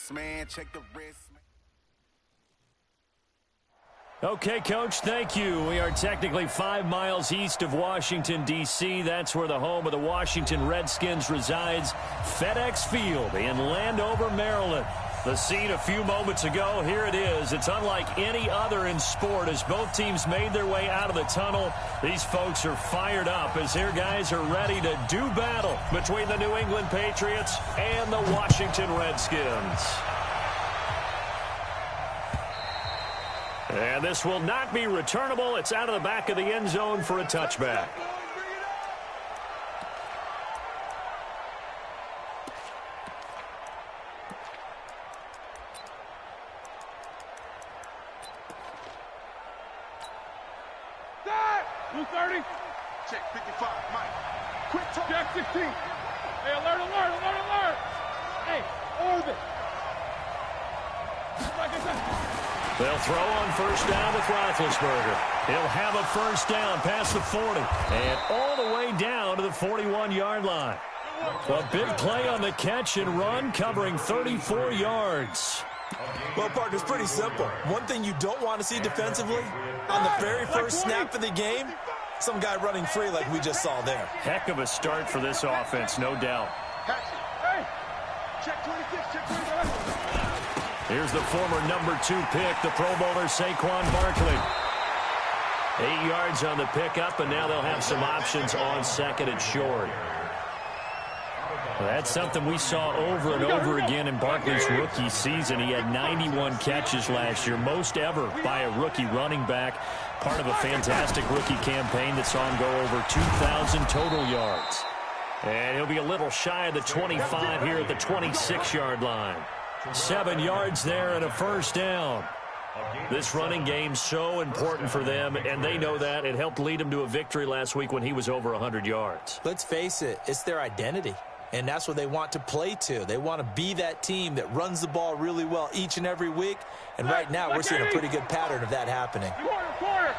wrist, man. Check the wrist. Okay, Coach, thank you. We are technically 5 miles east of Washington, D.C. That's where the home of the Washington Redskins resides. FedEx Field in Landover, Maryland. The scene a few moments ago, here it is. It's unlike any other in sport as both teams made their way out of the tunnel. These folks are fired up as their guys are ready to do battle between the New England Patriots and the Washington Redskins. And this will not be returnable. It's out of the back of the end zone for a touchback. Blue 30. Check 55, Mike. Quick talk. Check 16. Hey, alert. Hey, orbit. They'll throw on first down with Roethlisberger. He'll have a first down past the 40 and all the way down to the 41-yard line. A big play on the catch and run, covering 34 yards. Well, partner, it's pretty simple. One thing you don't want to see defensively, on the very first snap of the game, some guy running free like we just saw there. Heck of a start for this offense, no doubt. Hey, check 26, check 27. Here's the former number 2 pick, the Pro Bowler Saquon Barkley. 8 yards on the pickup, and now they'll have some options on second and short. Well, that's something we saw over and over again in Barkley's rookie season. He had 91 catches last year, most ever by a rookie running back, part of a fantastic rookie campaign that saw him go over 2,000 total yards. And he'll be a little shy of the 25 here at the 26-yard line. 7 yards there and a first down. This running game's so important for them, and they know that. It helped lead them to a victory last week when he was over 100 yards. Let's face it, it's their identity, and that's what they want to play to. They want to be that team that runs the ball really well each and every week, and right now we're seeing a pretty good pattern of that happening. Quarter.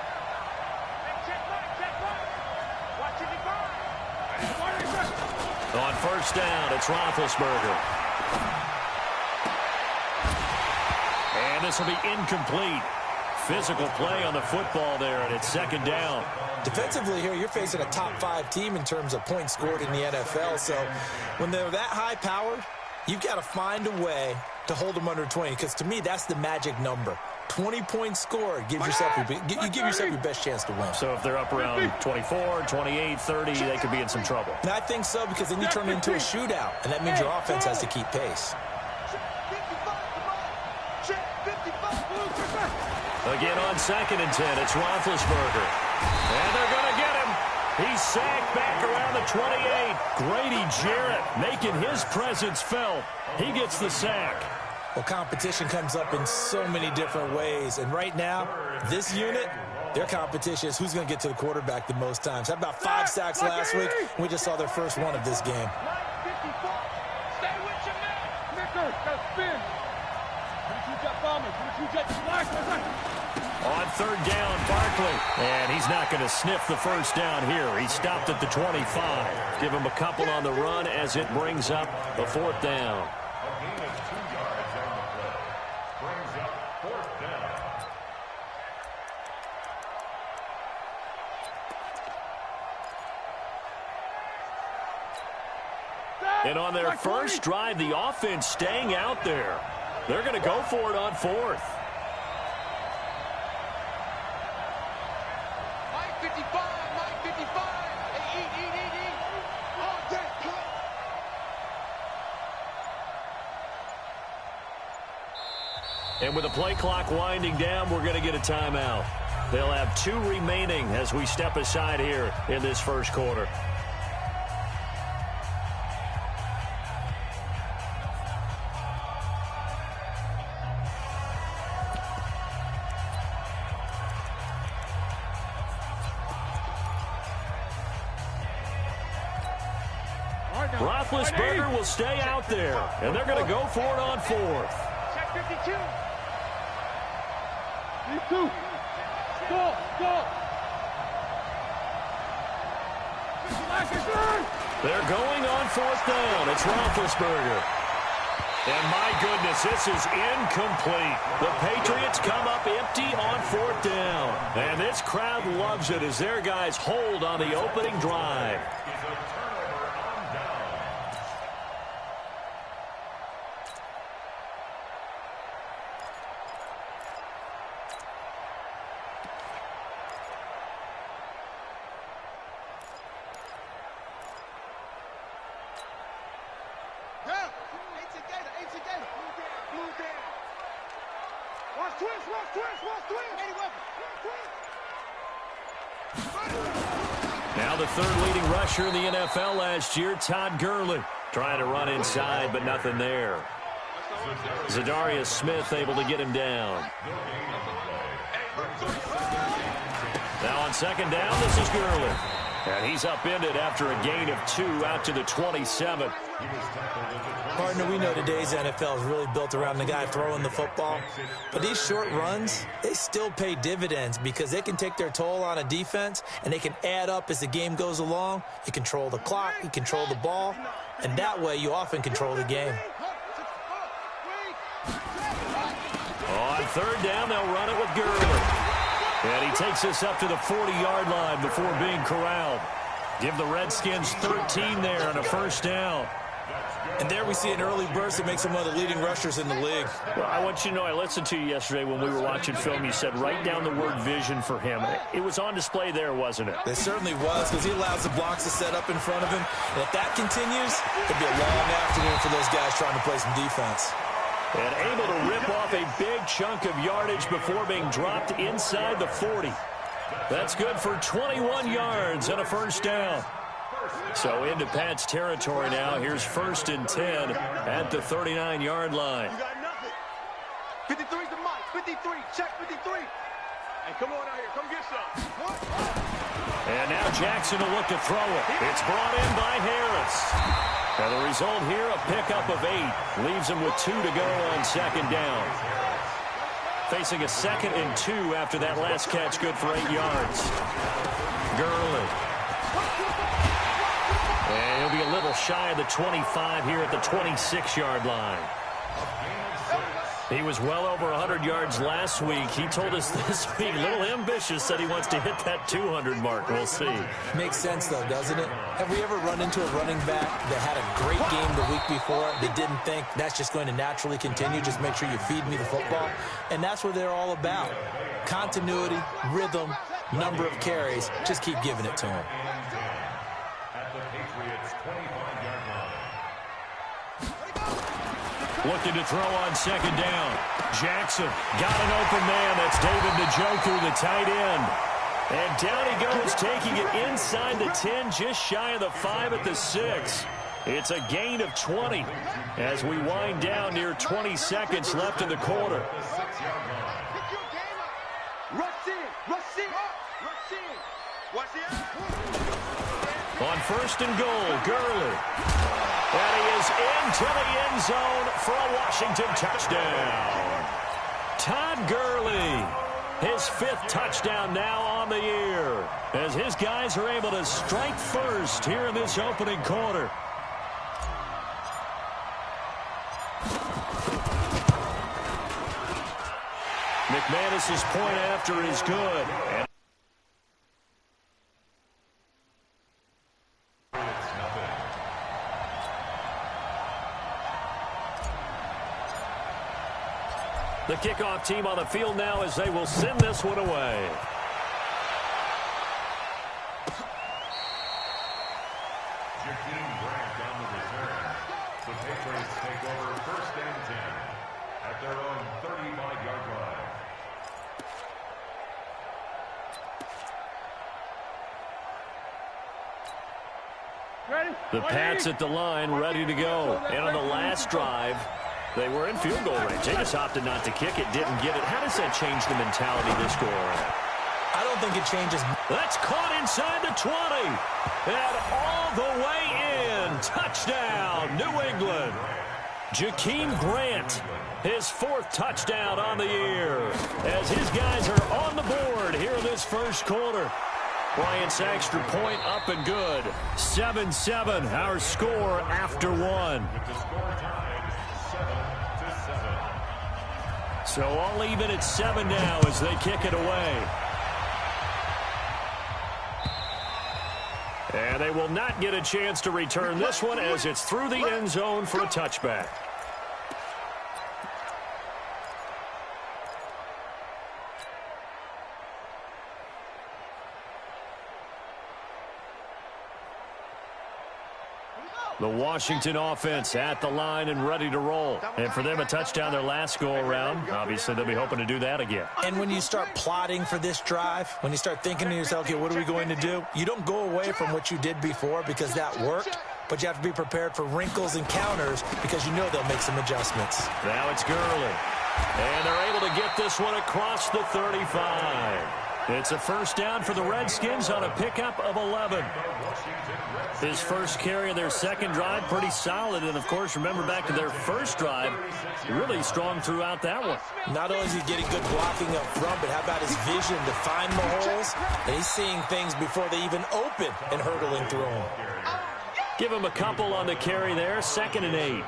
On first down, it's Roethlisberger. And this will be incomplete. Physical play on the football there, and it's second down. Defensively here, you're facing a top 5 team in terms of points scored in the NFL. So when they're that high-powered, you've got to find a way to hold them under 20, because to me, that's the magic number. 20 points scored, you give yourself your best chance to win. So if they're up around 24, 28, 30, they could be in some trouble. And I think so, because then you turn it into a shootout, and that means your offense has to keep pace. Again on second and 10, it's Roethlisberger. And they're going to get him. He's sacked back around the 28. Grady Jarrett making his presence felt. He gets the sack. Well, competition comes up in so many different ways. And right now, this unit, their competition is who's going to get to the quarterback the most times. How about 5 sacks last week? We just saw their first one of this game. Stay with your man. Nicker, spin. On third down, Barkley. And he's not going to sniff the first down here. He stopped at the 25. Give him a couple on the run as it brings up the 4th down. And on their first drive, the offense staying out there. They're going to go for it on 4th. Mike 55. All day. And with the play clock winding down, we're going to get a timeout. They'll have 2 remaining as we step aside here in this first quarter. Roethlisberger will stay out there, and they're going to go for it on 4th. Check 52. You two. Go. They're going on 4th down. It's Roethlisberger. And my goodness, this is incomplete. The Patriots come up empty on 4th down. And this crowd loves it as their guys hold on the opening drive. Now the third leading rusher in the NFL last year, Todd Gurley. Trying to run inside, but nothing there. Zadarius Smith able to get him down. Now on 2nd down, this is Gurley. And he's upended after a gain of 2 out to the 27. Partner, we know today's NFL is really built around the guy throwing the football. But these short runs, they still pay dividends because they can take their toll on a defense, and they can add up as the game goes along. You control the clock, you control the ball, and that way you often control the game. On 3rd down, they'll run it with Gurley. And he takes us up to the 40-yard line before being corralled. Give the Redskins 13 there on a 1st down. And there we see an early burst that makes him one of the leading rushers in the league. Well, I want you to know, I listened to you yesterday when we were watching film. You said write down the word vision for him. It was on display there, wasn't it? It certainly was, because he allows the blocks to set up in front of him. And if that continues, it'll be a long afternoon for those guys trying to play some defense. And able to rip off a big chunk of yardage before being dropped inside the 40. That's good for 21 yards and a 1st down. So into Pat's territory now. Here's 1st and 10 at the 39-yard line. You got nothing. 53's the mic. 53. Check 53. Hey, come on out here. Come get some. And now Jackson will look to throw it. It's brought in by Harris. And the result here, a pickup of 8. Leaves him with 2 to go on 2nd down. Facing a 2nd and 2 after that last catch, good for 8 yards. Gurley. And he'll be a little shy of the 25 here at the 26-yard line. He was well over 100 yards last week. He told us this week, a little ambitious, said he wants to hit that 200 mark. We'll see. Makes sense, though, doesn't it? Have we ever run into a running back that had a great game the week before that didn't think that's just going to naturally continue? Just make sure you feed me the football. And that's what they're all about. Continuity, rhythm, number of carries. Just keep giving it to him. Looking to throw on 2nd down. Jackson got an open man. That's David Njoku, the tight end. And down he goes, taking it inside the 10, just shy of the 5 at the 6. It's a gain of 20 as we wind down near 20 seconds left in the quarter. On 1st and goal, Gurley. And he is into the end zone for a Washington touchdown. Todd Gurley, his 5th touchdown now on the year, as his guys are able to strike first here in this opening quarter. McManus's point after is good. And the kickoff team on the field now as they will send this one away. The Patriots take over 1st and 10 at their own 35-yard line. The Pats at the line, ready to go. And on the last drive, they were in field goal range. They just opted not to kick it, didn't get it. How does that change the mentality this go around? I don't think it changes. That's caught inside the 20. And all the way in. Touchdown, New England. Jakeem Grant, his 4th touchdown on the year, as his guys are on the board here in this first quarter. Bryant's extra point up and good. 7-7, our score after 1. With the score tied 7. So all even at 7 now as they kick it away. And they will not get a chance to return this one as it's through the end zone for a touchback. The Washington offense at the line and ready to roll. And for them, a touchdown their last go-around. Obviously, they'll be hoping to do that again. And when you start plotting for this drive, when you start thinking to yourself, okay, what are we going to do? You don't go away from what you did before because that worked, but you have to be prepared for wrinkles and counters because you know they'll make some adjustments. Now it's Gurley. And they're able to get this one across the 35. It's a first down for the Redskins on a pickup of 11. His first carry of their second drive, pretty solid. And, of course, remember back to their first drive, really strong throughout that one. Not only is he getting good blocking up front, but how about his vision to find the holes? And he's seeing things before they even open and hurdling through them. Give him a couple on the carry there, 2nd and 8.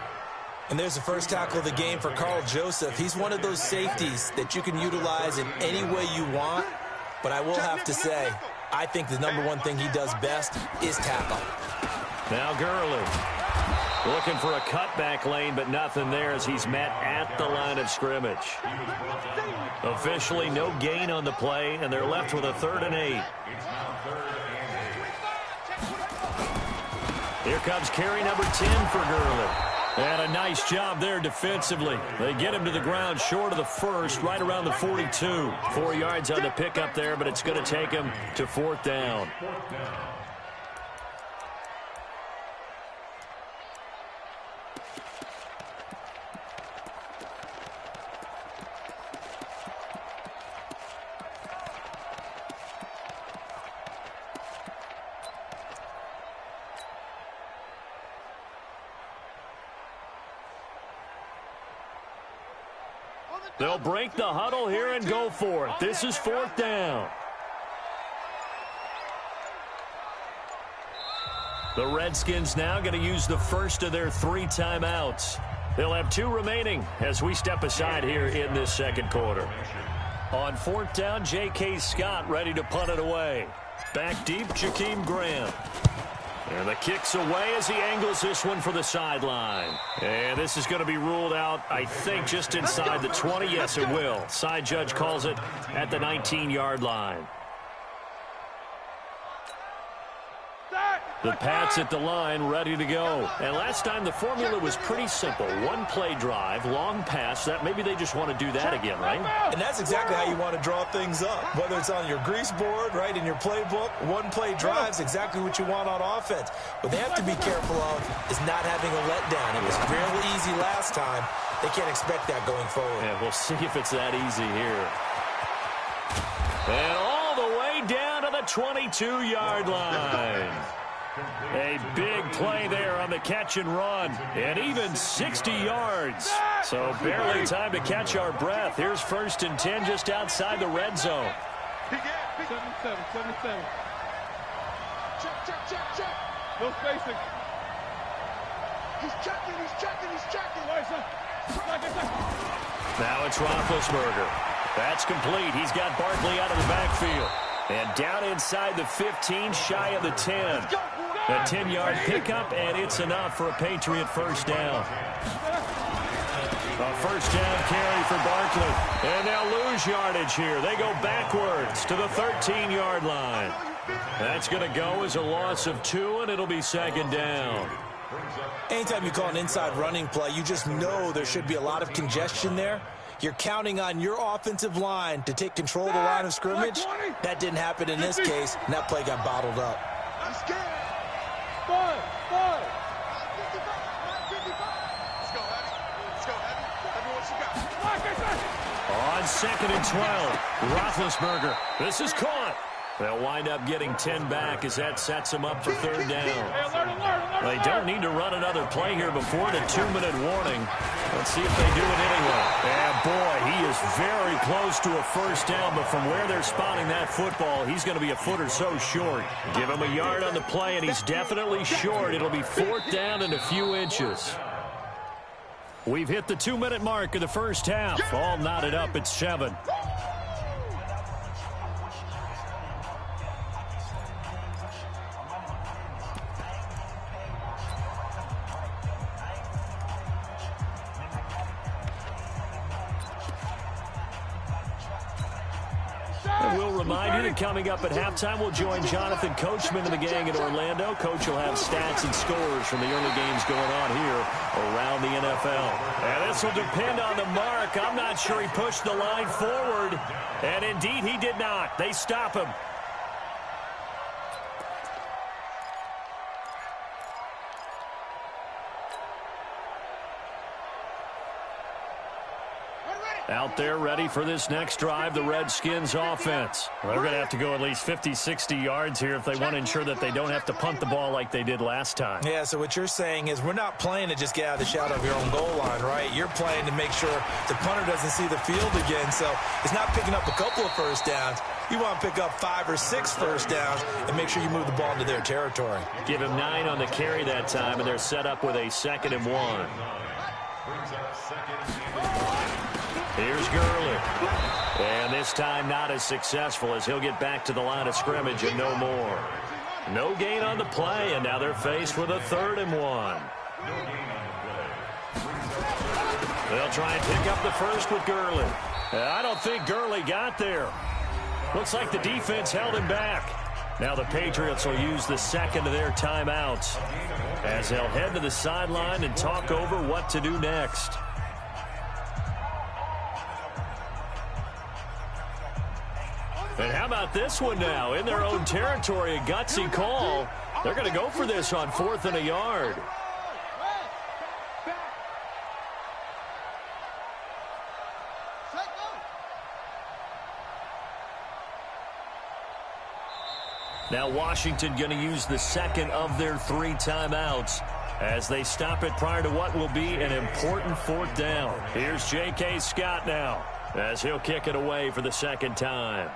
And there's the first tackle of the game for Carl Joseph. He's one of those safeties that you can utilize in any way you want. But I will have to say, I think the number one thing he does best is tackle. Now Gurley looking for a cutback lane, but nothing there as he's met at the line of scrimmage. Officially no gain on the play, and they're left with a 3rd and 8. Here comes carry number 10 for Gurley. And a nice job there defensively. They get him to the ground short of the first, right around the 42. 4 yards on the pickup there, but it's going to take him to 4th down. They'll break the huddle here and go for it. This is 4th down. The Redskins now going to use the first of their 3 timeouts. They'll have 2 remaining as we step aside here in this second quarter. On 4th down, J.K. Scott ready to punt it away. Back deep, Jakeem Graham. And the kick's away as he angles this one for the sideline. And this is going to be ruled out, I think, just inside the 20. Yes, it will. Side judge calls it at the 19-yard line. The Pats at the line, ready to go. And last time the formula was pretty simple. 1-play drive, long pass. That maybe they just want to do that again, right? And that's exactly how you want to draw things up. Whether it's on your grease board, right, in your playbook, 1-play drive's exactly what you want on offense. What they have to be careful of is not having a letdown. It was fairly easy last time. They can't expect that going forward. Yeah, we'll see if it's that easy here. And all the way down to the 22-yard line. A big play there on the catch and run, and even 60 yards. So barely time to catch our breath. Here's 1st and 10 just outside the red zone. 77. Check. No spacing. He's checking. Now it's Roethlisberger. That's complete. He's got Barkley out of the backfield. And down inside the 15, shy of the 10. A 10-yard pickup, and it's enough for a Patriot first down. A first down carry for Barkley. And they'll lose yardage here. They go backwards to the 13-yard line. That's going to go as a loss of 2, and it'll be 2nd down. Anytime you call an inside running play, you just know there should be a lot of congestion there. You're counting on your offensive line to take control of the line of scrimmage. That didn't happen in this case, and that play got bottled up. Five. On 2nd and 12, Roethlisberger. This is caught. They'll wind up getting 10 back as that sets them up for 3rd down. They don't need to run another play here before the 2-minute warning. Let's see if they do it anyway. And boy, he is very close to a first down, but from where they're spotting that football, he's going to be a foot or so short. Give him a yard on the play, and he's definitely short. It'll be 4th down and a few inches. We've hit the 2-minute mark of the first half. All knotted up at 7. And we'll remind you that coming up at halftime, we'll join Jonathan Coachman and the gang in Orlando. Coach will have stats and scores from the early games going on here around the NFL. And this will depend on the mark. I'm not sure he pushed the line forward. And indeed, he did not. They stop him. Out there ready for this next drive, the Redskins offense. Well, they're going to have to go at least 50, 60 yards here if they want to ensure that they don't have to punt the ball like they did last time. Yeah, so what you're saying is we're not playing to just get out of the shadow of your own goal line, right? You're playing to make sure the punter doesn't see the field again. So it's not picking up a couple of first downs. You want to pick up 5 or 6 first downs and make sure you move the ball into their territory. Give him 9 on the carry that time, and they're set up with a 2nd and 1. Here's Gurley. And this time not as successful as he'll get back to the line of scrimmage and no more. No gain on the play, and now they're faced with a 3rd and 1. They'll try and pick up the first with Gurley. I don't think Gurley got there. Looks like the defense held him back. Now the Patriots will use the 2nd of their timeouts as they'll head to the sideline and talk over what to do next. And how about this one now? In their own territory, a gutsy call. They're going to go for this on 4th and a yard. Now Washington going to use the 2nd of their 3 timeouts as they stop it prior to what will be an important 4th down. Here's J.K. Scott now as he'll kick it away for the 2nd time.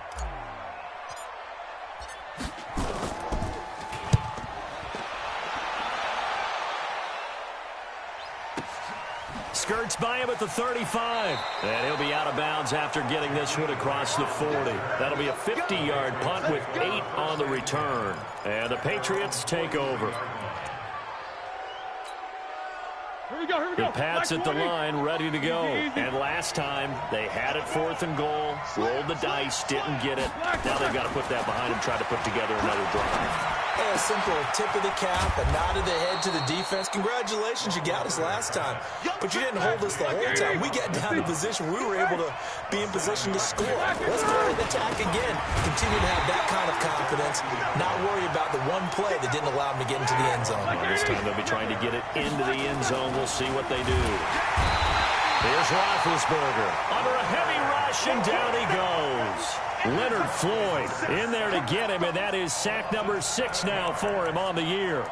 Skirts by him at the 35. And he'll be out of bounds after getting this one across the 40. That'll be a 50-yard punt with 8 on the return. And the Patriots take over. Here we go. The Pats at the line, ready to go. And last time, they had it 4th and goal, rolled the dice, didn't get it. Now they've got to put that behind them, try to put together another drive. A simple tip of the cap, a nod of the head to the defense. Congratulations, you got us last time. But you didn't hold us the whole time. We got down to position where we were able to be in position to score. Let's go and attack again. Continue to have that kind of confidence. Not worry about the one play that didn't allow them to get into the end zone. Well, this time they'll be trying to get it into the end zone. We'll see what they do. Here's Roethlisberger under a heavy rush, and down he goes. Leonard Floyd in there to get him, and that is sack number 6 now for him on the year.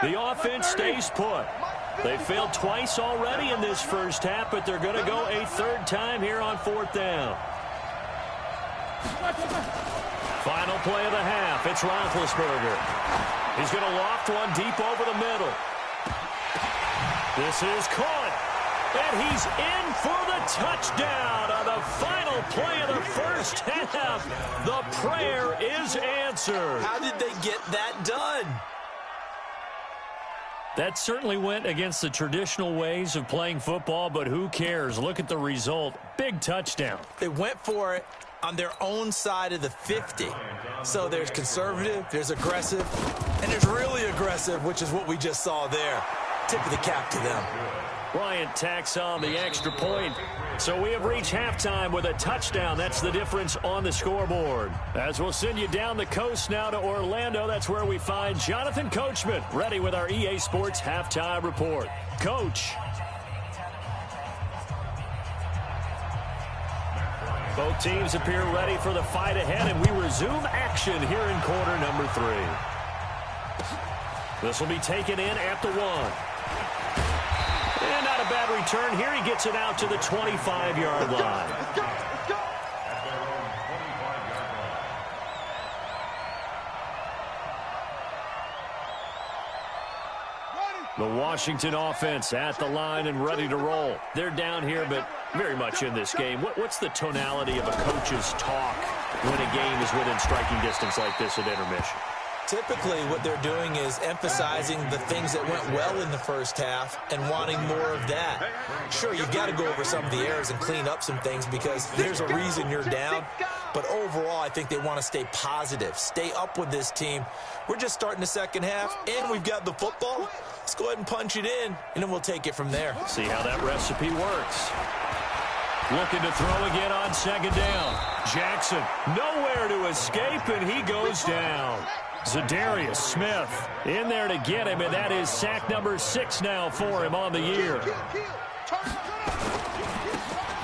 The offense stays put. They failed twice already in this first half, but they're going to go a 3rd time here on 4th down. Final play of the half. It's Roethlisberger. He's going to loft one deep over the middle. This is caught. And he's in for the touchdown on the final play of the first half. The prayer is answered. How did they get that done? That certainly went against the traditional ways of playing football, but who cares? Look at the result. Big touchdown. They went for it on their own side of the 50. So there's conservative, there's aggressive, and there's really aggressive, which is what we just saw there. Tip of the cap to them. Bryant tacks on the extra point. So we have reached halftime with a touchdown. That's the difference on the scoreboard. As we'll send you down the coast now to Orlando, that's where we find Jonathan Coachman, ready with our EA Sports Halftime Report. Coach. Both teams appear ready for the fight ahead, and we resume action here in quarter number 3. This will be taken in at the 1. And not a bad return here. He gets it out to the 25-yard line. The Washington offense at the line and ready to roll. They're down here, but very much in this game. What's the tonality of a coach's talk when a game is within striking distance like this at intermission? Typically, what they're doing is emphasizing the things that went well in the first half and wanting more of that. Sure, you've got to go over some of the errors and clean up some things because there's a reason you're down. But overall, I think they want to stay positive, stay up with this team. We're just starting the second half, and we've got the football. Let's go ahead and punch it in, and then we'll take it from there. See how that recipe works. Looking to throw again on second down. Jackson, nowhere to escape, and he goes down. Zadarius Smith in there to get him, and that is sack number 6 now for him on the year.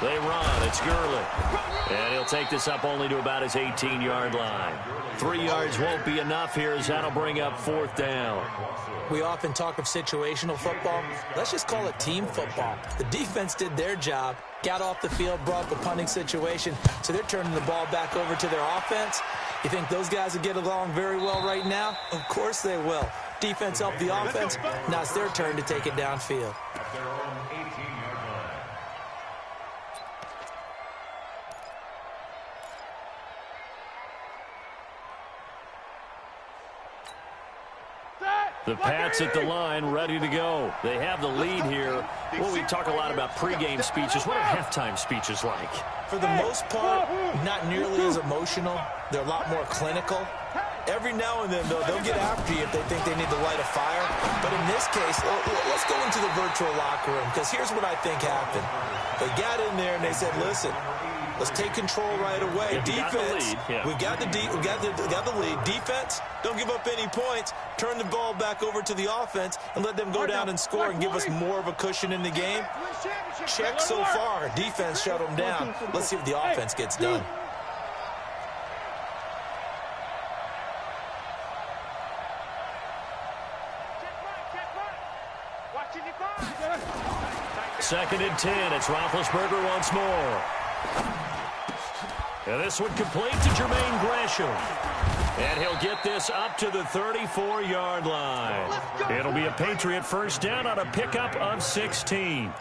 They run. It's Gurley. And he'll take this up only to about his 18-yard line. 3 yards won't be enough here as that'll bring up 4th down. We often talk of situational football. Let's just call it team football. The defense did their job, got off the field, brought the punting situation, so they're turning the ball back over to their offense. You think those guys will get along very well right now? Of course they will. Defense helped the offense. Now it's their turn to take it downfield. At their own 18-yard line. The Pats at the line, ready to go. They have the lead here. Well, we talk a lot about pregame speeches. What are halftime speeches like? For the most part, not nearly as emotional. They're a lot more clinical. Every now and then, though, they'll get after you if they think they need to light a fire. But in this case, let's go into the virtual locker room, because here's what I think happened. They got in there and they said, listen, let's take control right away. Defense, we got the lead. Defense, don't give up any points. Turn the ball back over to the offense and let them go down and score and give us more of a cushion in the game. Check so far. Defense shut them down. Let's see if the offense gets done. Second and 10. It's Roethlisberger once more. And this one complete to Jermaine Gresham. And he'll get this up to the 34-yard line. It'll be a Patriot first down on a pickup of 16. A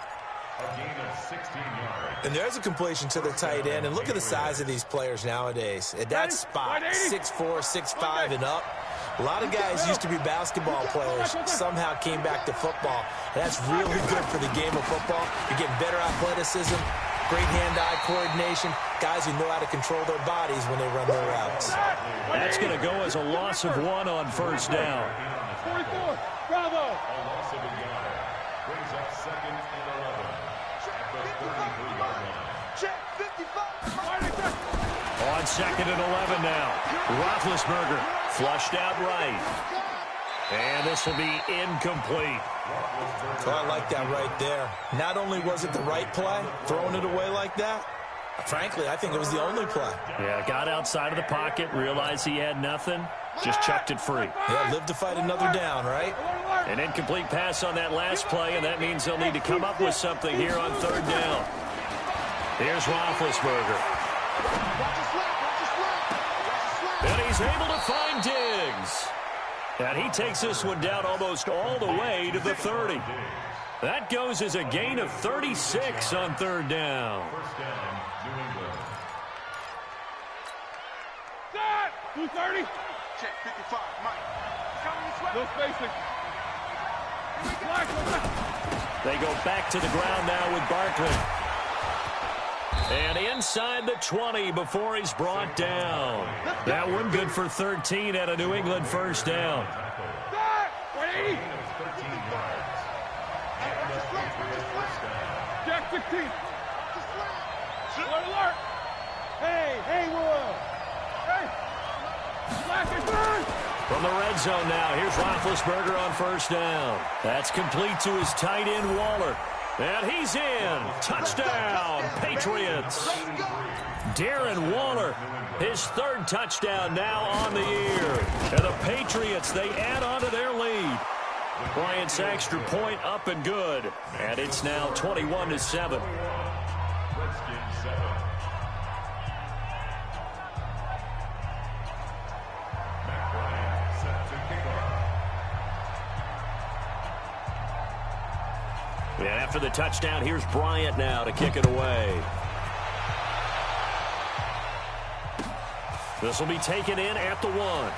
gain of 16 yards. And there's a completion to the tight end. And look at the size of these players nowadays. At that spot, 6'4", 6'5", and up. A lot of guys used to be basketball players, somehow came back to football. And that's really good for the game of football. You're getting better athleticism, great hand-eye coordination, guys who know how to control their bodies when they run their routes. That's going to go as a loss of 1 on first down. 44, bravo. A loss of a yard. Brings up second and 11. At the 33-yard line. Check 55. On second and 11 now. Roethlisberger flushed out right. And this will be incomplete. So I like that right there. Not only was it the right play, throwing it away like that, frankly, I think it was the only play. Yeah, got outside of the pocket, realized he had nothing, just chucked it free. Yeah, live to fight another down, right? An incomplete pass on that last play, and that means they'll need to come up with something here on third down. Here's Roethlisberger. And he's able to find Diggs. And he takes this one down almost all the way to the 30. That goes as a gain of 36 on third down. First down, New England. 230. Check 55. Mike. No spacing. They go back to the ground now with Barkley. And inside the 20 before he's brought down. That one good for 13 at a New England first down. 180. 13 yards. At the Patriot first down. Jack 16. Alert, alert. Hey, Will. Hey. Black and burn. From the red zone now, here's Roethlisberger on first down. That's complete to his tight end, Waller. And he's in. Touchdown, Patriots. Darren Waller, his third touchdown now on the year. And the Patriots, they add on to their lead. Bryant's extra point up and good. And it's now 21-7. Redskins 7. Matt Bryant set to kick off. And after the touchdown, here's Bryant now to kick it away. This will be taken in at the 1.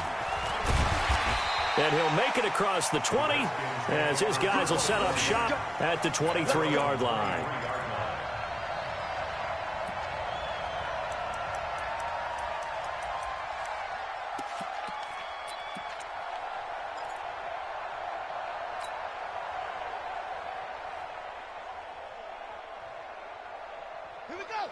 And he'll make it across the 20 as his guys will set up shop at the 23-yard line.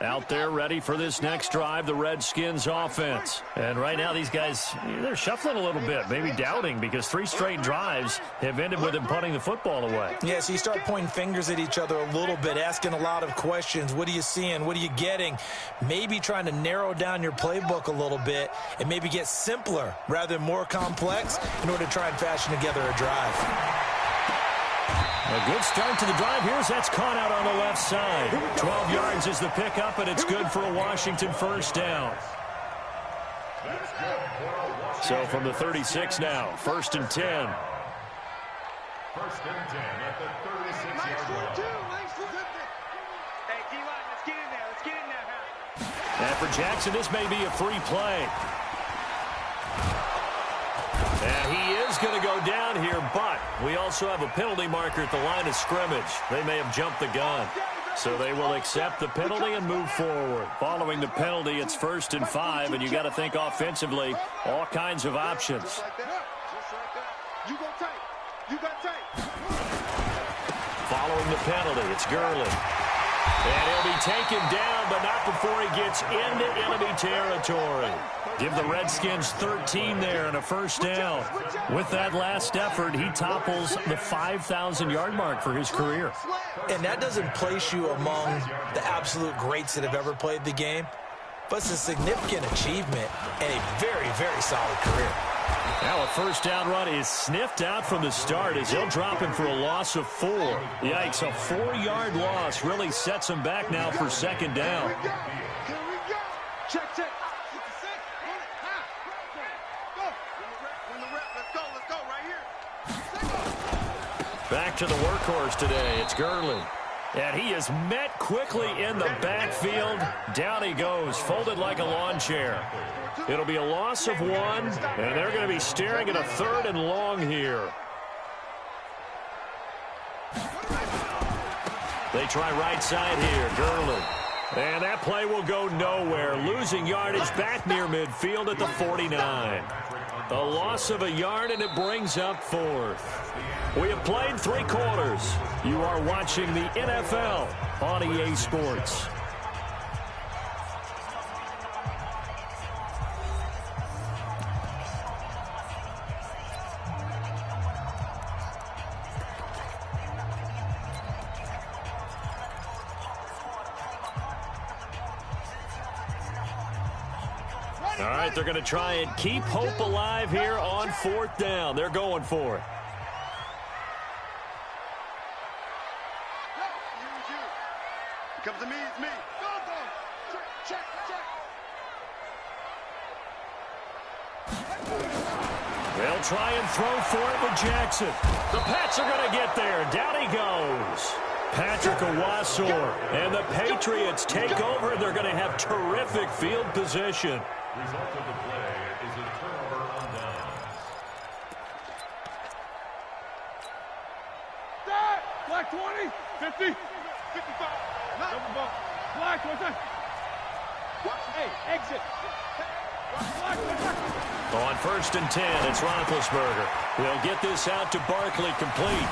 Out there ready for this next drive, the Redskins offense. And right now these guys, they're shuffling a little bit, maybe doubting, because 3 straight drives have ended with them punting the football away. Yeah, so you start pointing fingers at each other a little bit, asking a lot of questions. What are you seeing? What are you getting? Maybe trying to narrow down your playbook a little bit and maybe get simpler rather than more complex in order to try and fashion together a drive. A good start to the drive. That's caught out on the left side. 12 yards is the pickup, and it's good for a Washington first down. So from the 36 now, 1st and 10. 1st and 10 at the 36-yard line. Hey, D-line, let's get in there. Let's get in there, And for Jackson, this may be a free play. And he is going to go down here, but we also have a penalty marker at the line of scrimmage. They may have jumped the gun. So they will accept the penalty and move forward. Following the penalty, it's 1st and 5, and you got to think offensively, all kinds of options. Just like that. You go tight. You got tight. Following the penalty, it's Gurley. And he'll be taken down, but not before he gets into enemy territory. Give the Redskins 13 there and a first down. With that last effort, he topples the 5,000-yard mark for his career. And that doesn't place you among the absolute greats that have ever played the game, but it's a significant achievement and a very, very solid career. Now a first down run is sniffed out from the start as he'll drop him for a loss of 4. Yikes, a 4-yard loss really sets him back now for 2nd down. Here we go. Check. Let's go right here. Back to the workhorse today. It's Gurley. And he is met quickly in the backfield. Down he goes, folded like a lawn chair. It'll be a loss of 1, and they're going to be staring at a 3rd and long here. They try right side here, Gurley. And that play will go nowhere. Losing yardage back near midfield at the 49. A loss of a yard, and it brings up 4th. We have played 3 quarters. You are watching the NFL on EA Sports. All right, they're going to try and keep hope alive here on 4th down. They're going for it. Comes to me, it's me. Go. Check. They'll try and throw for it with Jackson. The Pats are going to get there. Down he goes. Patrick Owasor and the Patriots take over. They're going to have terrific field position. Result of the play is a turnover on downs. Black 20, 50, 55. Double bump. Black, what's that? Hey, exit. On 1st and 10, it's Roethlisberger. He'll get this out to Barkley, complete.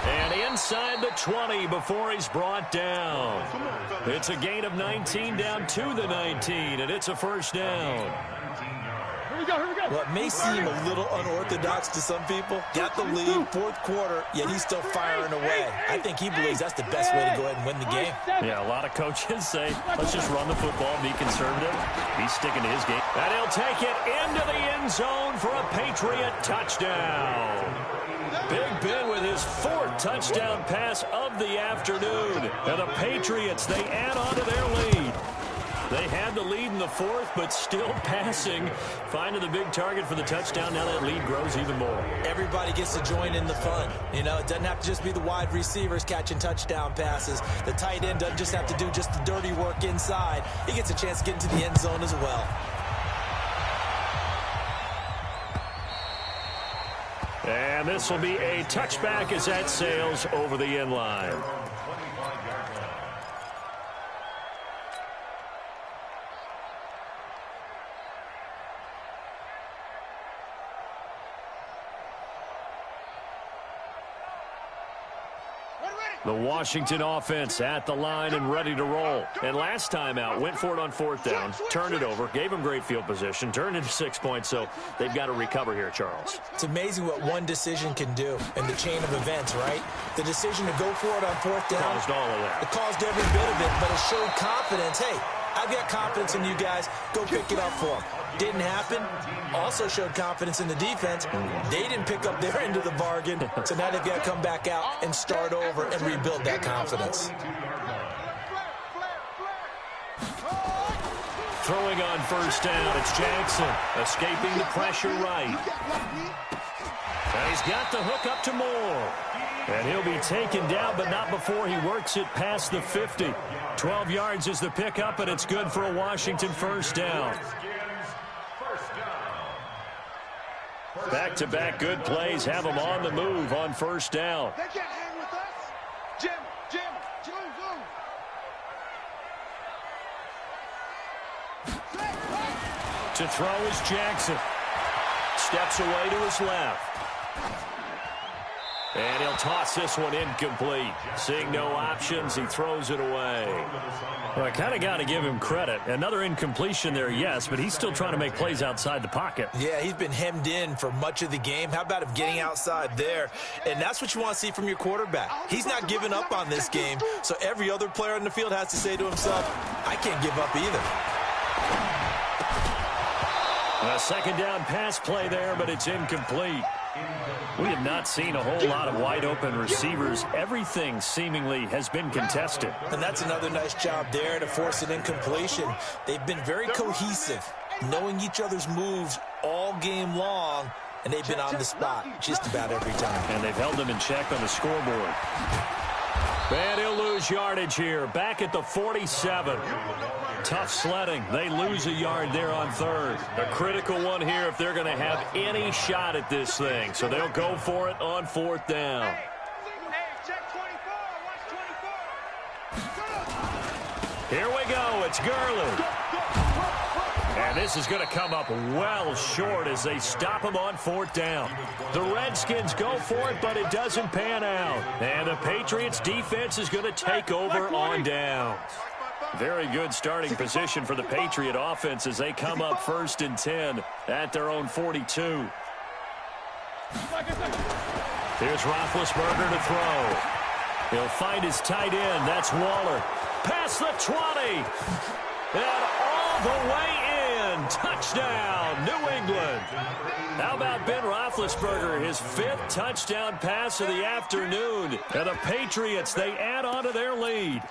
And inside the 20 before he's brought down. It's a gain of 19 down to the 19, and it's a first down. Here we go. Well, it may seem a little unorthodox to some people. Got the lead, 4th quarter, yet he's still firing away. I think he believes that's the best way to go ahead and win the game. Yeah, a lot of coaches say, let's just run the football and be conservative. He's sticking to his game. And he'll take it into the end zone for a Patriot touchdown. Big Ben with his 4th touchdown pass of the afternoon. And the Patriots, they add on to their lead. They had the lead in the fourth, but still passing, finding the big target for the touchdown. Now that lead grows even more. Everybody gets to join in the fun. You know, it doesn't have to just be the wide receivers catching touchdown passes. The tight end doesn't just have to do just the dirty work inside. He gets a chance to get into the end zone as well. And this will be a touchback as that sails over the end line. The Washington offense at the line and ready to roll. And last time out, went for it on fourth down, turned it over, gave them great field position, turned into 6 points, so they've got to recover here, Charles. It's amazing what one decision can do in the chain of events, right? The decision to go for it on fourth down. Caused all of that. It caused every bit of it, but it showed confidence. Hey, I've got confidence in you guys. Go pick it up for them. Didn't happen. Also showed confidence in the defense. They didn't pick up their end of the bargain, so now they've got to come back out and start over and rebuild that confidence. Throwing on first down, it's Jackson, escaping the pressure right. And he's got the hook up to Moore. And he'll be taken down, but not before he works it past the 50. 12 yards is the pickup, and it's good for a Washington first down. Back-to-back good plays have them on the move on first down. They can't hang with us. Jim. To throw is Jackson. Steps away to his left. And he'll toss this one incomplete. Seeing no options, he throws it away. Well, I kind of got to give him credit. Another incompletion there, yes, but he's still trying to make plays outside the pocket. Yeah, he's been hemmed in for much of the game. How about him getting outside there? And that's what you want to see from your quarterback. He's not giving up on this game, so every other player on the field has to say to himself, I can't give up either. A second down pass play there, but it's incomplete. We have not seen a whole lot of wide-open receivers. Everything seemingly has been contested. And that's another nice job there to force an incompletion. They've been very cohesive, knowing each other's moves all game long, and they've been on the spot just about every time. And they've held them in check on the scoreboard. And he'll lose yardage here, back at the 47. Tough sledding. They lose a yard there on third. A critical one here if they're going to have any shot at this thing. So they'll go for it on fourth down. Check 24. Here we go. It's Gurley. And this is going to come up well short as they stop him on fourth down. The Redskins go for it, but it doesn't pan out. And the Patriots defense is going to take over on downs. Very good starting position for the Patriot offense as they come up 1st and 10 at their own 42. Here's Roethlisberger to throw. He'll find his tight end. That's Waller. Past the 20. And all the way in. Touchdown, New England. How about Ben Roethlisberger, his 5th touchdown pass of the afternoon. And the Patriots, they add on to their lead.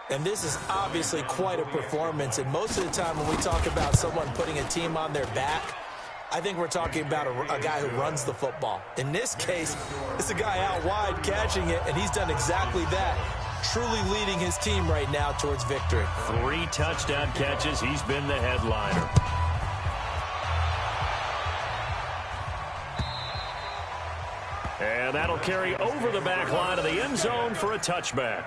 And this is obviously quite a performance. And most of the time when we talk about someone putting a team on their back, I think we're talking about a guy who runs the football. In this case, it's a guy out wide catching it, and he's done exactly that. Truly leading his team right now towards victory. 3 touchdown catches. He's been the headliner. And that'll carry over the back line of the end zone for a touchback.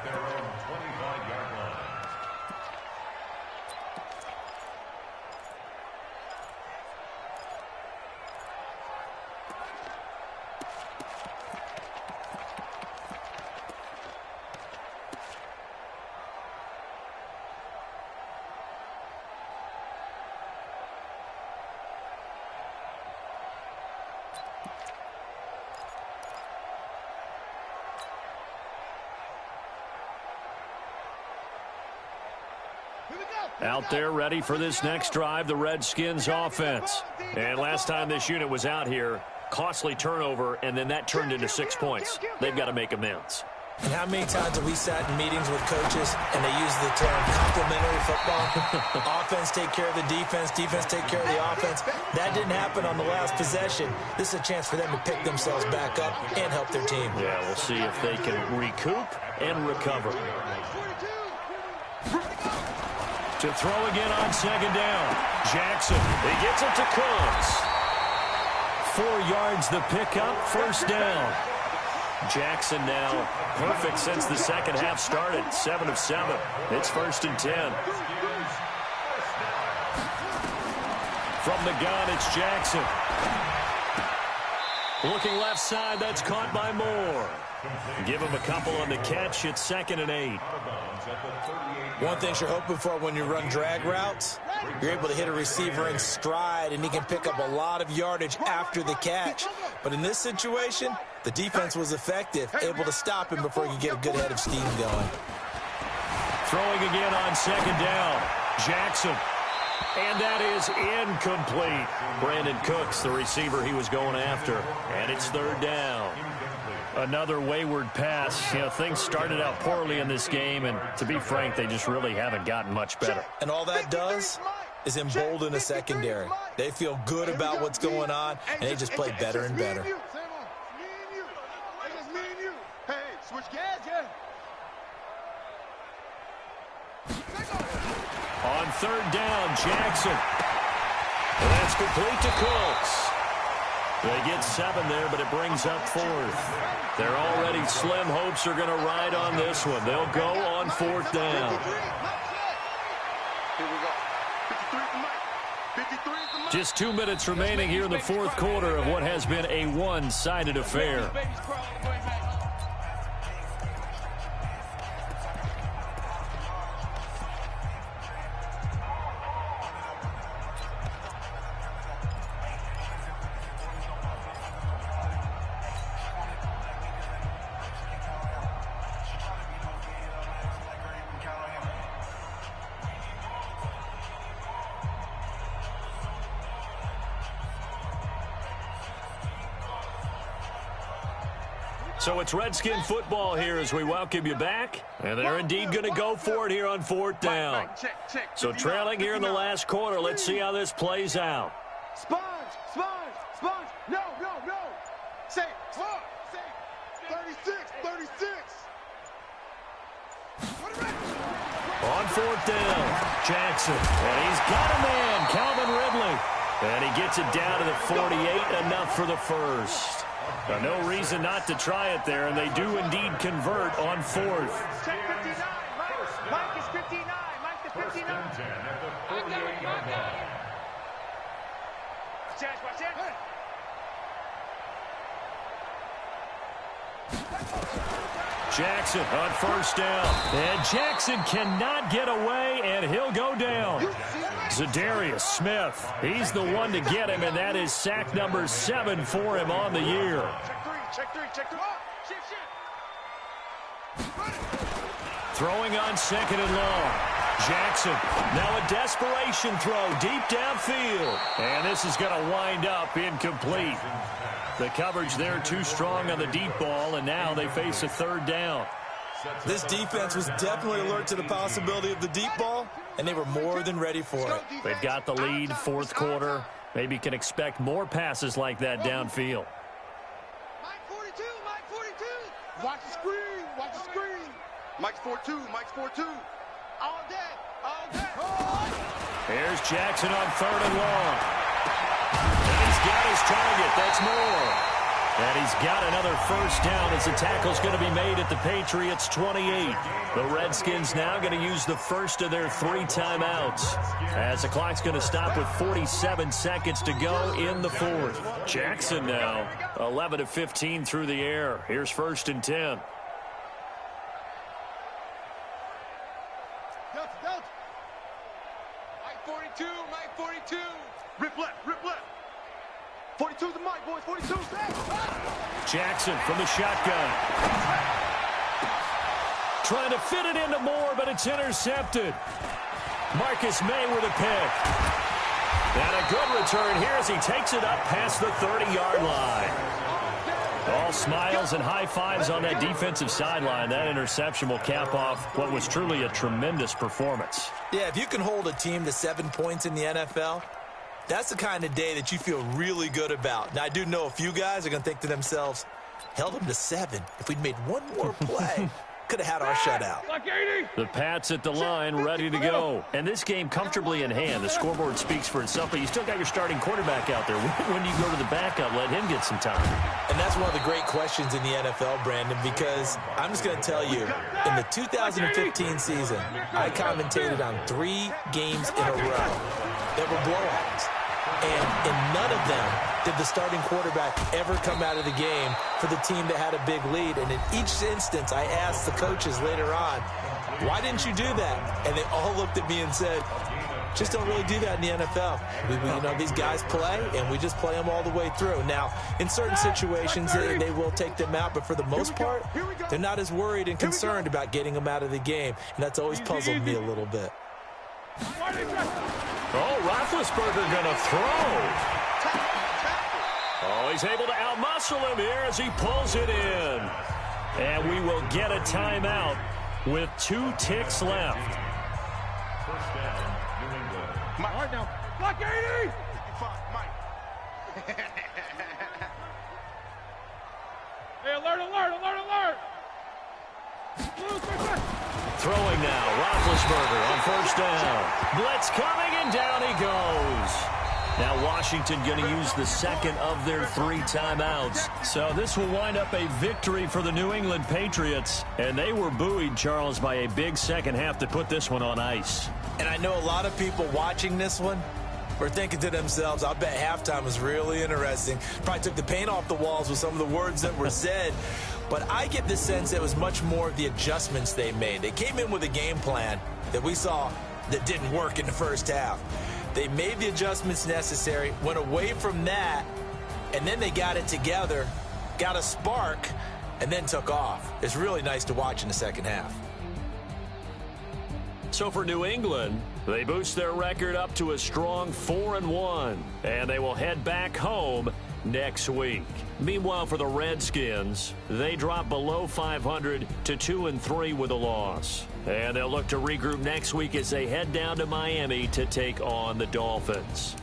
Out there ready for this next drive, the Redskins offense. And last time this unit was out here, costly turnover, and then that turned into 6 points. They've got to make amends. And how many times have we sat in meetings with coaches and they use the term complementary football? Offense take care of the defense, defense take care of the offense. That didn't happen on the last possession. This is a chance for them to pick themselves back up and help their team. Yeah, we'll see if they can recoup and recover. To throw again on second down. Jackson, he gets it to Cooks. 4 yards the pickup, first down. Jackson now perfect since the second half started. 7 of 7. It's 1st and 10. From the gun, it's Jackson. Looking left side, that's caught by Moore. Give him a couple on the catch. It's 2nd and 8. One thing you're hoping for when you run drag routes, you're able to hit a receiver in stride, and he can pick up a lot of yardage after the catch. But in this situation, the defense was effective, able to stop him before he could get a good head of steam going. Throwing again on second down. Jackson. And that is incomplete. Brandon Cooks, the receiver he was going after. And it's 3rd down. Another wayward pass. You know, things started out poorly in this game, and to be frank, they just really haven't gotten much better. And all that does is embolden a secondary. They feel good about what's going on, and they just play better and better. On 3rd down, Jackson. That's complete to Cooks. They get 7 there, but it brings up 4th. They're already slim hopes are going to ride on this one. They'll go on 4th down. Here we go. 53 for Mike. 53 for Mike. Just 2 minutes remaining here in the 4th quarter of what has been a one-sided affair. So it's Redskin football here as we welcome you back. And they're indeed going to go for it here on 4th down. So trailing here in the last quarter. Let's see how this plays out. Sponge. No. Say, 36. On 4th down, Jackson. And he's got a man, Calvin Ridley. And he gets it down to the 48, enough for the first. No reason not to try it there, and they do indeed convert on 4th. Check 59. Mike is 59. Mike the 59. Watch it. Jackson on 1st down. And Jackson cannot get away, and he'll go down. Zadarius Smith, he's the one to get him, and that is sack number 7 for him on the year. Check three. Shift. Throwing on 2nd and long. Jackson, now a desperation throw deep downfield. And this is going to wind up incomplete. The coverage there too strong on the deep ball, and now they face a 3rd down. This defense was definitely alert to the possibility of the deep ball, and they were more than ready for it. They've got the lead, 4th quarter. Maybe can expect more passes like that downfield. Mike 42. Watch the screen. Mike's 4-2. All day. Here's Jackson on 3rd and long. And he's got his target. That's Moore. And he's got another first down as the tackle's going to be made at the Patriots' 28. The Redskins now going to use the first of their 3 timeouts as the clock's going to stop with 47 seconds to go in the 4th. Jackson now 11 of 15 through the air. Here's 1st and 10. Mike 42. Rip left. 42's the Mike, boys. 42's left. Jackson from the shotgun. Trying to fit it into Moore, but it's intercepted. Marcus May with a pick. And a good return here as he takes it up past the 30-yard line. All smiles and high fives on that defensive sideline. That interception will cap off what was truly a tremendous performance. Yeah, if you can hold a team to 7 points in the NFL, that's the kind of day that you feel really good about. Now, I do know a few guys are going to think to themselves, held them to 7. If we'd made one more play, could have had our shutout. The Pats at the line, ready to go. And this game comfortably in hand. The scoreboard speaks for itself, but you still got your starting quarterback out there. When do you go to the backup? Let him get some time. And that's one of the great questions in the NFL, Brandon, because I'm just going to tell you, in the 2015 season, I commentated on 3 games in a row that were blowouts. And in none of them did the starting quarterback ever come out of the game for the team that had a big lead. And in each instance, I asked the coaches later on, why didn't you do that? And they all looked at me and said, just don't really do that in the NFL. You know, these guys play, and we just play them all the way through. Now, in certain situations, they will take them out, but for the most part, they're not as worried and concerned about getting them out of the game. And that's always puzzled me a little bit. Oh, Roethlisberger going to throw. Oh, he's able to outmuscle him here as he pulls it in. And we will get a timeout with 2 ticks left. First down, New England. All right, now. Block 80! Hey, alert! Throwing now, Roethlisberger on first down. Blitz coming, and down he goes. Now Washington going to use the second of their 3 timeouts. So this will wind up a victory for the New England Patriots. And they were buoyed, Charles, by a big second half to put this one on ice. And I know a lot of people watching this one were thinking to themselves, I bet halftime was really interesting. Probably took the paint off the walls with some of the words that were said. But I get the sense that it was much more of the adjustments they made. They came in with a game plan that we saw that didn't work in the first half. They made the adjustments necessary, went away from that, and then they got it together, got a spark, and then took off. It's really nice to watch in the second half. So for New England, they boost their record up to a strong 4-1, and they will head back home next week. Meanwhile, for the Redskins, they drop below 500 to 2-3 with a loss. And they'll look to regroup next week as they head down to Miami to take on the Dolphins.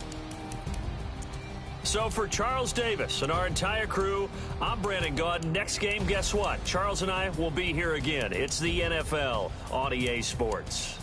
So for Charles Davis and our entire crew, I'm Brandon Gaudin. Next game, guess what? Charles and I will be here again. It's the NFL on EA Sports.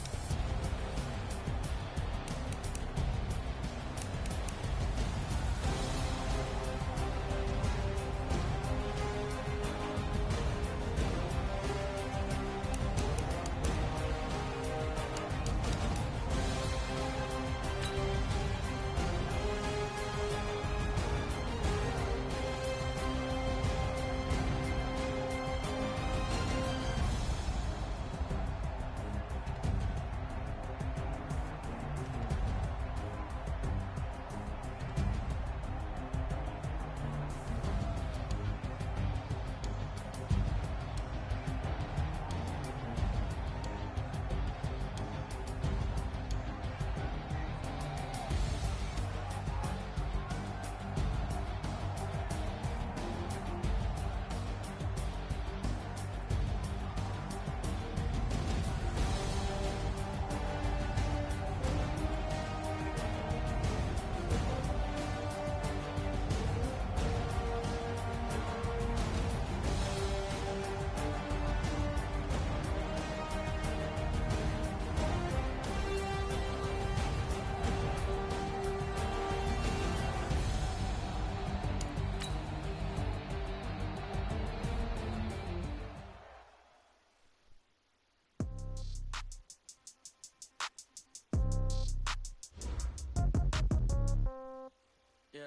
Yeah,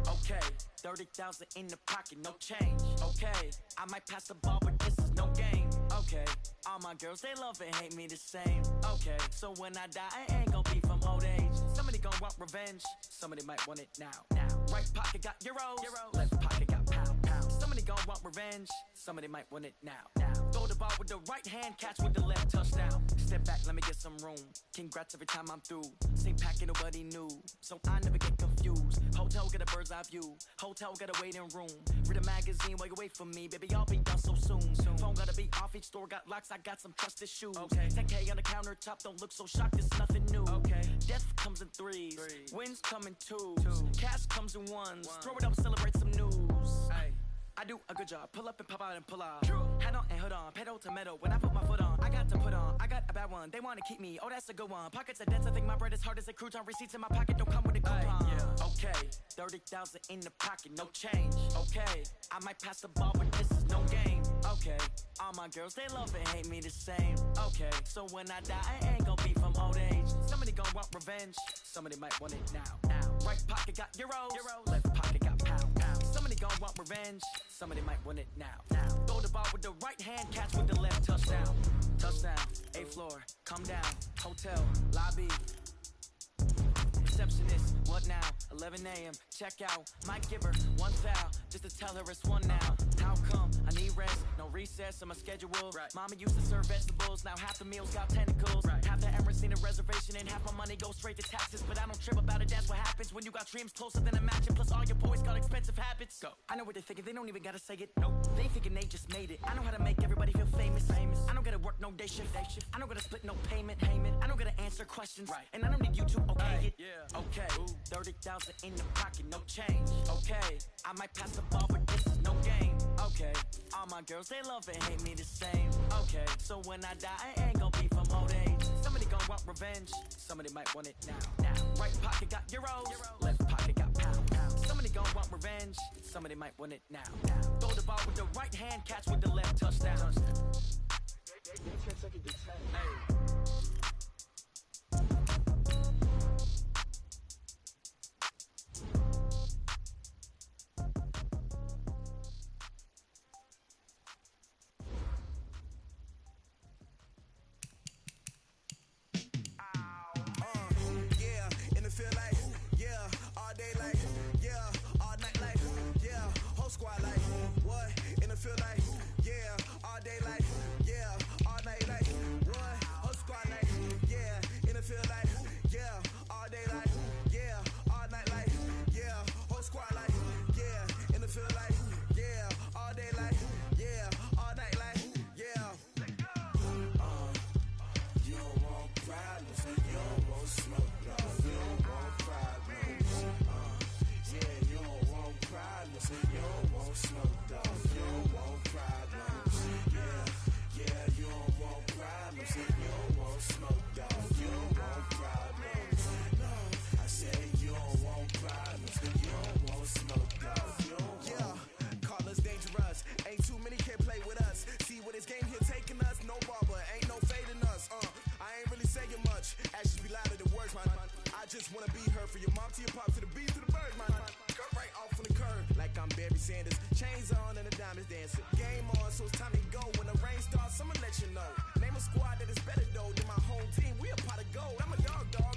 okay, 30,000 in the pocket, no change. Okay, I might pass the ball, but this is no game. Okay, all my girls, they love and hate me the same. Okay, so when I die, I ain't gonna be from old age. Somebody gonna want revenge, somebody might want it now. Right pocket got euros, left pocket got pound. Somebody gonna want revenge, somebody might want it now. Throw the ball with the right hand, catch with the left, touchdown. Sit back, let me get some room. Congrats every time I'm through. Same packing, nobody knew, so I never get confused. Hotel, get a bird's eye view. Hotel, get a waiting room. Read a magazine while you wait for me. Baby, I'll be done so soon. Phone gotta be off, each store got locks. I got some trusted shoes. Okay. 10K on the countertop, don't look so shocked, it's nothing new. Okay. Death comes in threes. Wins come in twos. Cash comes in ones. Throw it up, celebrate some news. Ay. I do a good job, pull up and pop out and pull off. Hat on and hood on, pedal to metal. When I put my foot on, I got to put on. I got a bad one, they wanna keep me. Oh, that's a good one. Pockets are dense, I think my bread is hard as a crouton. Receipts in my pocket don't come with a coupon. Yeah. Okay, 30,000 in the pocket, no change. Okay, I might pass the ball, but this is no game. Okay, all my girls, they love and hate me the same. Okay, so when I die, I ain't gon' be from old age. Somebody gon' want revenge, somebody might want it now. Right pocket got euros, left pocket got pound. Somebody gon' want revenge, somebody might want it now. Throw the ball with the right hand, catch with the left, touchdown. Touchdown, 8th floor, come down, hotel, lobby. Receptionist, what now? 11 a.m., check out. Might give her one foul, just to tell her it's one now. How come? I need rest, no recess in my schedule. Right. Mama used to serve vegetables, now half the meals got tentacles. Right. Half the Emirates need a reservation and half my money goes straight to taxes. But I don't trip about it, that's what happens when you got dreams closer than a matching. Plus all your boys got expensive habits. Go. I know what they're thinking, they don't even gotta say it. Nope. They thinking they just made it. I know how to make everybody feel famous. I don't gotta work no day shift. I don't gotta split no payment. I don't gotta answer questions. Right. And I don't need you to okay it. Yeah. Okay. 30,000 in the pocket, no change. Okay. I might pass the ball, but this is no game. Okay. All my girls, they love and hate me the same. Okay. So when I die, I ain't gon' be from old age. Somebody gon' want revenge. Somebody might want it now. Right pocket got euros. Left pocket got pound. Somebody gon' want revenge. Somebody might want it now. Throw the ball with the right hand, catch with the left, touchdown. 10 seconds to 10. Hey. Name a squad that is better though than my home team. We a pot of gold. I'm a dog.